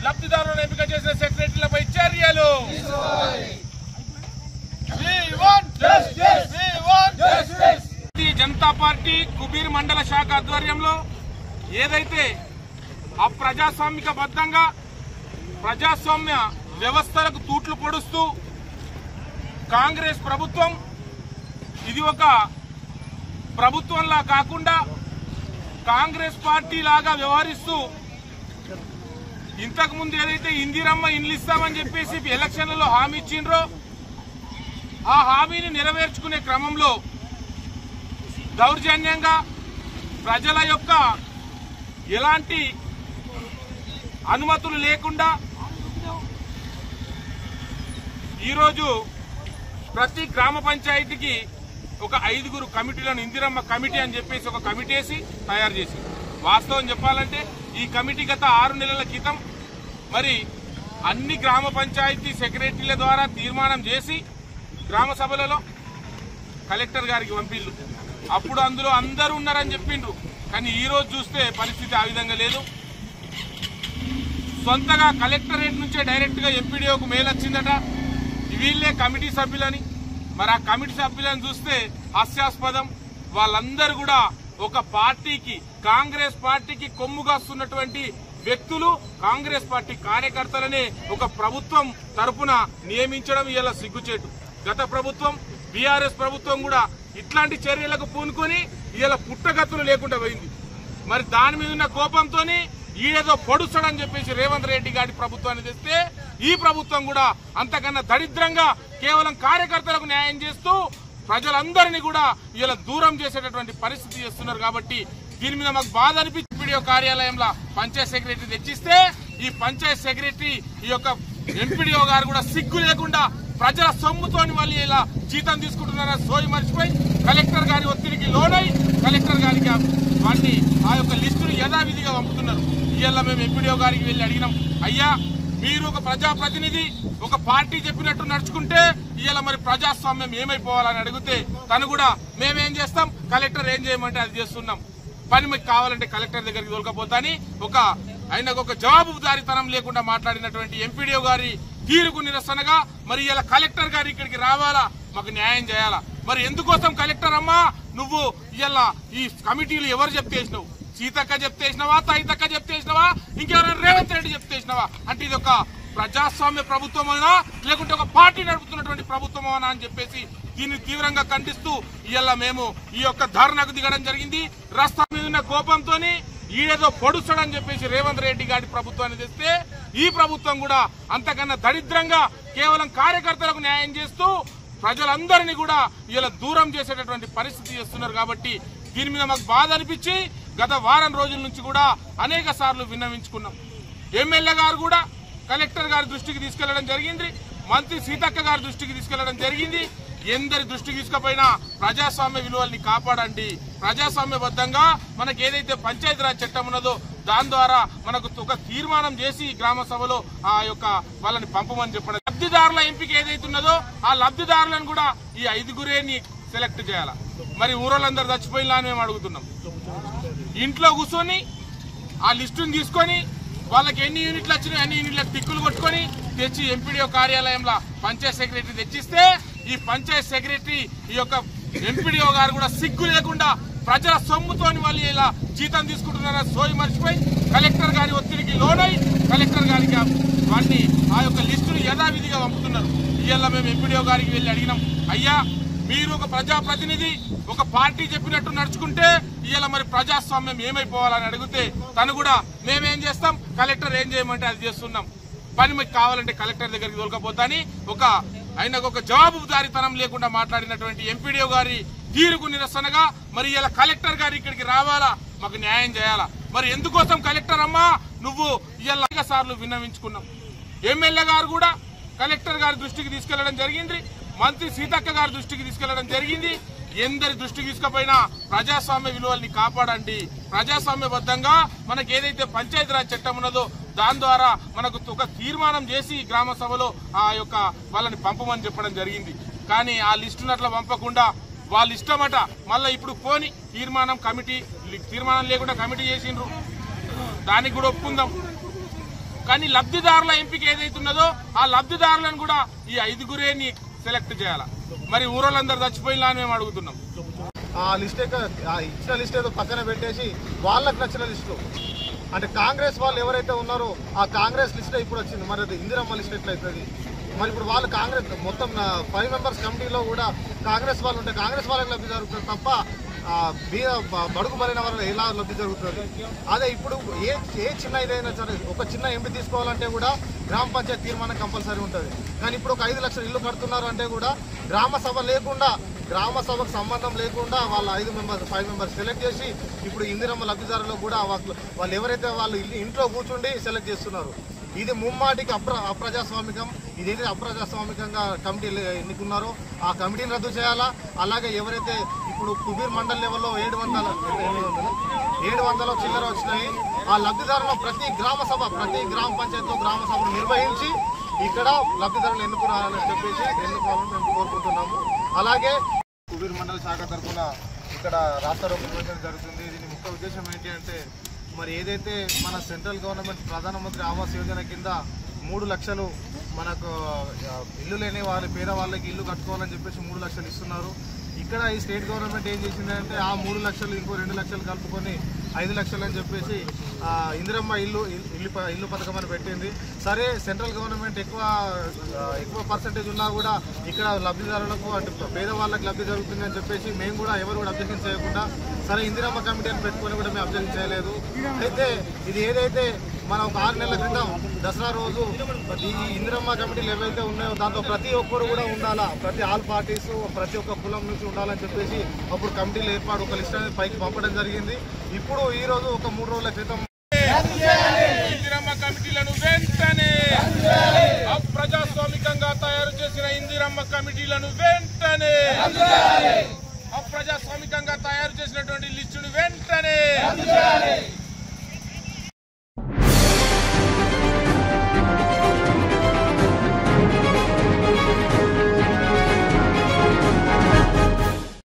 లబ్ధిదారులను ఎంపిక చేసిన సెక్రటరీలపై చర్యలు. భారతీయ జనతా పార్టీ కుబీర్ మండల శాఖ ఆధ్వర్యంలో ఏదైతే అప్రజాస్వామికబద్ధంగా ప్రజాస్వామ్య వ్యవస్థలకు తూట్లు పొడుస్తూ కాంగ్రెస్ ప్రభుత్వం ఇది ఒక ప్రభుత్వంలా కాకుండా కాంగ్రెస్ పార్టీ లాగా వ్యవహరిస్తూ ఇంతకు ముందు ఏదైతే ఇందిరమ్మ ఇండ్లు ఇస్తామని చెప్పేసి ఎలక్షన్లలో హామీ ఇచ్చిండ్రో ఆ హామీని నెరవేర్చుకునే క్రమంలో దౌర్జన్యంగా ప్రజల యొక్క ఎలాంటి అనుమతులు లేకుండా ఈరోజు ప్రతి గ్రామ పంచాయతీకి ఒక 5 కమిటీలను ఇందిరమ్మ కమిటీ అని చెప్పేసి ఒక కమిటీ వేసి తయారు చేసి వాస్తవం చెప్పాలంటే ఈ కమిటీ గత 6 నెలల క్రితం మరి అన్ని గ్రామ పంచాయతీ సెక్రటరీల ద్వారా తీర్మానం చేసి గ్రామ సభలలో కలెక్టర్ గారికి పంపిళ్ళు. అప్పుడు అందులో అందరూ ఉన్నారని చెప్పిండ్రు. కానీ ఈ రోజు చూస్తే పరిస్థితి ఆ విధంగా లేదు. సొంతగా కలెక్టరేట్ నుంచే డైరెక్ట్ గా ఎంపీడీఓకు మెయిల్ వచ్చిందట వీళ్ళే కమిటీ సభ్యులని. మరి ఆ కమిటీ సభ్యులను చూస్తే హాస్యాస్పదం. వాళ్ళందరూ కూడా ఒక పార్టీకి కాంగ్రెస్ పార్టీకి కొమ్ముగాస్తున్నటువంటి వ్యక్తులు, కాంగ్రెస్ పార్టీ కార్యకర్తలనే ఒక ప్రభుత్వం తరపున నియమించడం ఇలా సిగ్గుచేటు. గత ప్రభుత్వం బీఆర్ఎస్ ప్రభుత్వం కూడా ఇట్లాంటి చర్యలకు పూనుకొని ఇలా పుట్టగతులు లేకుండా పోయింది. మరి దాని మీద ఉన్న కోపంతోని ఈడేదో పొడుస్తాడని చెప్పేసి రేవంత్ రెడ్డి గారి ప్రభుత్వాన్ని తెస్తే ఈ ప్రభుత్వం కూడా అంతకన్నా దరిద్రంగా కేవలం కార్యకర్తలకు న్యాయం చేస్తూ ప్రజలందరినీ కూడా ఇలా దూరం చేసేటటువంటి పరిస్థితి చేస్తున్నారు. కాబట్టి దీని మీద మాకు బాధ అనిపించి ఎంపీడీఓ కార్యాలయంలో పంచాయత్ సెక్రటరీ తెచ్చిస్తే ఈ పంచాయత్ సెక్రటరీ ఈ యొక్క ఎంపీడీఓ గారు కూడా సిగ్గు లేకుండా ప్రజల సొమ్ముతోని వాళ్ళు ఇలా జీతం తీసుకుంటున్నారని సోయి మర్చిపోయి కలెక్టర్ గారి ఒత్తిడికి లోనై కలెక్టర్ గారికి వాటిని ఆ యొక్క లిస్టును యథావిధిగా పంపుతున్నారు. ఇవాళ మేము ఎంపీడీఓ గారికి వెళ్ళి అడిగినాం, అయ్యా మీరు ఒక ప్రజాప్రతినిధి ఒక పార్టీ చెప్పినట్టు నడుచుకుంటే ఇవాళ మరి ప్రజాస్వామ్యం ఏమైపోవాలని అడిగితే తను కూడా మేమేం చేస్తాం, కలెక్టర్ ఏం చేయమంటే అది చేస్తున్నాం, పని మీకు కావాలంటే కలెక్టర్ దగ్గరికి తోలుకపోతాని ఆయనకు ఒక జవాబుదారీతనం లేకుండా మాట్లాడినటువంటి ఎంపీడీఓ గారి తీరుకు నిరసనగా మరి ఇలా కలెక్టర్ గారు ఇక్కడికి రావాలా, మాకు న్యాయం చేయాలా. మరి ఎందుకోసం కలెక్టర్ అమ్మా నువ్వు ఇలా ఈ కమిటీలు ఎవరు చెప్తేసినావు? సీతక్క చెప్తేసినావా, తాయితక్క చెప్తేసినావా, ఇంకెవరైనా రేవంత్ రెడ్డి చెప్తేసినావా? అంటే ఇది ఒక ప్రజాస్వామ్య ప్రభుత్వం అయినా లేకుంటే ఒక పార్టీ నడుపుతున్నటువంటి ప్రభుత్వం అయినా అని చెప్పేసి దీన్ని తీవ్రంగా ఖండిస్తూ ఇలా మేము ఈ యొక్క ధర్నాకు దిగడం జరిగింది. రస్తా మీద ఉన్న కోపంతో ఈడేదో పొడుస్తాడని చెప్పేసి రేవంత్ రెడ్డి గారి ప్రభుత్వాన్ని తెస్తే ఈ ప్రభుత్వం కూడా అంతకన్నా దరిద్రంగా కేవలం కార్యకర్తలకు న్యాయం చేస్తూ ప్రజలందరినీ కూడా ఇలా దూరం చేసేటటువంటి పరిస్థితి చేస్తున్నారు. కాబట్టి దీని మీద మాకు బాధ అనిపించి గత వారం రోజుల నుంచి కూడా అనేక సార్లు విన్నవించుకున్నాం. ఎమ్మెల్యే గారు కూడా కలెక్టర్ గారి దృష్టికి తీసుకెళ్లడం జరిగింది, మంత్రి సీతక్క గారి దృష్టికి తీసుకెళ్లడం జరిగింది. ఎందరి దృష్టికి తీసుకుపోయినా ప్రజాస్వామ్య విలువల్ని కాపాడండి, ప్రజాస్వామ్యబద్ధంగా మనకు ఏదైతే పంచాయతీరాజ్ చట్టం ఉన్నదో దాని ద్వారా మనకు ఒక తీర్మానం చేసి గ్రామ సభలో ఆ యొక్క వాళ్ళని పంపమని చెప్పడం. లబ్ధిదారుల ఎంపిక ఏదైతే ఉన్నదో ఆ లబ్ధిదారులను కూడా ఈ 5 సెలెక్ట్ చేయాలా. మరి ఊరోళ్ళందరూ చచ్చిపోయినా అని మేము అడుగుతున్నాం. ఇంట్లో కూర్చొని ఆ లిస్టుని తీసుకొని వాళ్ళకి ఎన్ని యూనిట్లు వచ్చినాయి అన్ని యూనిట్లకు టిక్కులు కొట్టుకొని తెచ్చి ఎంపీడీఓ కార్యాలయంలో పంచాయత్ సెక్రటరీ తెచ్చిస్తే ఈ పంచాయత్ సెక్రటరీ ఈ యొక్క ఎంపీడీఓ గారు కూడా సిగ్గు లేకుండా ప్రజల సొమ్ముతోని వాళ్ళు ఇలా జీతం తీసుకుంటున్నారని సోయి మర్చిపోయి కలెక్టర్ గారి ఒత్తిడికి లోనై కలెక్టర్ గారికి వాటిని ఆ యొక్క లిస్టును యథావిధిగా పంపుతున్నారు. ఇవాళ మేము ఎంపీడీఓ గారికి వెళ్ళి అడిగినాం, అయ్యా మీరు ఒక ప్రజాప్రతినిధి ఒక పార్టీ చెప్పినట్టు నడుచుకుంటే ఇవాళ మరి ప్రజాస్వామ్యం ఏమైపోవాలని అడిగితే తను కూడా మేమేం చేస్తాం, కలెక్టర్ ఏం చేయమంటే అది చేస్తున్నాం, పని మీకు కావాలంటే కలెక్టర్ దగ్గరికి తోలుకపోతాని ఆయనకు ఒక జవాబుదారీతనం లేకుండా మాట్లాడినటువంటి ఎంపీడీఓ గారి తీరుకు నిరసనగా మరి ఇలా కలెక్టర్ గారు ఇక్కడికి రావాలా, మాకు న్యాయం చేయాలా. మరి ఎందుకోసం కలెక్టర్ అమ్మా నువ్వు ఇలా అనేక సార్లు విన్నవించుకున్నాం. ఎమ్మెల్యే గారు కూడా కలెక్టర్ గారి దృష్టికి తీసుకెళ్లడం జరిగింది, మంత్రి సీతక్క గారి దృష్టికి తీసుకెళ్లడం జరిగింది. ఎందరి దృష్టికి తీసుకుపోయినా ప్రజాస్వామ్య విలువల్ని కాపాడండి, ప్రజాస్వామ్యబద్ధంగా మనకు ఏదైతే పంచాయతీరాజ్ చట్టం ఉన్నదో దాని ద్వారా మనకు ఒక తీర్మానం చేసి గ్రామ సభలో ఆ యొక్క వాళ్ళని పంపమని చెప్పడం జరిగింది. కానీ ఆ లిస్టును అట్లా పంపకుండా వాళ్ళ ఇష్టమట మళ్ళీ ఇప్పుడు పోని తీర్మానం లేకుండా కమిటీ చేసిండ్రు, దానికి కూడా ఒప్పుకుందాం. కానీ లబ్ధిదారుల ఎంపిక ఏదైతున్నదో ఆ లబ్ధిదారులను కూడా ఈ 5గురేని సెలెక్ట్ చేయాలా. మరి ఊరోళ్ళందరూ చచ్చిపోయినా అని మేము అడుగుతున్నాం. ఆ లిస్ట్ ఇచ్చిన లిస్ట్ ఏదో పక్కన పెట్టేసి వాళ్ళకి నచ్చిన లిస్టు అంటే కాంగ్రెస్ వాళ్ళు ఎవరైతే ఉన్నారో ఆ కాంగ్రెస్ లిస్ట్ ఇప్పుడు వచ్చింది. మరి అది ఇందిరమ్మ లిస్ట్ ఎట్లయితుంది? మరి ఇప్పుడు వాళ్ళు కాంగ్రెస్ మొత్తం 5 మెంబర్స్ కమిటీలో కూడా కాంగ్రెస్ వాళ్ళు ఉంటే కాంగ్రెస్ వాళ్ళకి లబ్ధి జరుగుతుంది తప్ప బడుగు బలైన వాళ్ళకి ఎలా లబ్ధి జరుగుతుంది? అదే ఇప్పుడు ఏ చిన్న ఇదైనా సరే ఒక చిన్న ఎంపీ తీసుకోవాలంటే కూడా గ్రామ పంచాయతీ తీర్మానం కంపల్సరీ ఉంటుంది. కానీ ఇప్పుడు ఒక 5 లక్షలు ఇల్లు కడుతున్నారు అంటే కూడా గ్రామ సభ లేకుండా గ్రామ సభకు సంబంధం లేకుండా వాళ్ళ 5 మెంబర్స్ సెలెక్ట్ చేసి ఇప్పుడు ఇందిరమ్మ లబ్ధిదారులకు కూడా వాళ్ళు ఎవరైతే వాళ్ళు ఇంట్లో కూర్చుండి సెలెక్ట్ చేస్తున్నారు. ఇది ముమ్మాటికి అప్రజాస్వామికం. ఇదేదైతే అప్రజాస్వామికంగా కమిటీలు ఎన్నుకున్నారో ఆ కమిటీని రద్దు చేయాలా. అలాగే ఎవరైతే ఇప్పుడు కుబీర్ మండల్ లెవెల్లో 700 చిల్లర వచ్చినాయి ఆ లబ్ధిదారులను ప్రతి గ్రామ పంచాయతీలో గ్రామ సభను నిర్వహించి ఇక్కడ లబ్ధిదారులు ఎన్నుకోవాలని మేము కోరుకుంటున్నాము. అలాగే కుబీర్ మండల శాఖ తరఫున ఇక్కడ రాష్ట్ర నిర్వహించడం జరుగుతుంది. దీని ముఖ్య ఉద్దేశం ఏంటి అంటే మరి ఏదైతే మన సెంట్రల్ గవర్నమెంట్ ప్రధానమంత్రి ఆవాస్ యోజన కింద 3 లక్షలు మనకు ఇల్లు లేని పేదవాళ్ళకి ఇల్లు కట్టుకోవాలని చెప్పేసి 3 లక్షలు ఇస్తున్నారు. ఇక్కడ ఈ స్టేట్ గవర్నమెంట్ ఏం చేసిందంటే ఆ 3 లక్షలు ఇంకో 2 లక్షలు కలుపుకొని 5 లక్షలు అని చెప్పేసి ఇందిరమ్మ ఇల్లు పథకం అని పెట్టింది. సరే సెంట్రల్ గవర్నమెంట్ ఎక్కువ పర్సెంటేజ్ ఉన్నా కూడా ఇక్కడ లబ్ధిదారులకు అంటే పేదవాళ్ళకి లబ్ధి జరుగుతుంది అని చెప్పేసి మేము కూడా ఎవరు కూడా అబ్జెక్షన్ చేయకుండా సరే ఇందిరమ్మ కమిటీ అని పెట్టుకొని కూడా మేము అబ్జెక్షన్ చేయలేదు. అయితే ఇది ఏదైతే మనం ఒక 6 నెలల క్రితం దసరా రోజు ఈ ఇందిరమ్మ కమిటీలు ఏవైతే ఉన్నాయో దాంట్లో ప్రతి ఒక్కరు కూడా ఉండాలా, ప్రతి ఆల్ పార్టీస్ ప్రతి ఒక్క కులం నుంచి ఉండాలని చెప్పేసి అప్పుడు కమిటీలు ఏర్పాటు ఒక లిస్ట్ అనేది పైకి పంపడం జరిగింది. ఇప్పుడు ఈ రోజు ఒక 3 రోజుల క్రితం ఇందిరమ్మ కమిటీలను వెంటనే అప్రజాస్వామికంగా తయారు చేసిన ఇందిరమ్మ కమిటీలను వెంటనే అప్రజాస్వామికంగా తయారు చేసినటువంటి లిస్టును వెంటనే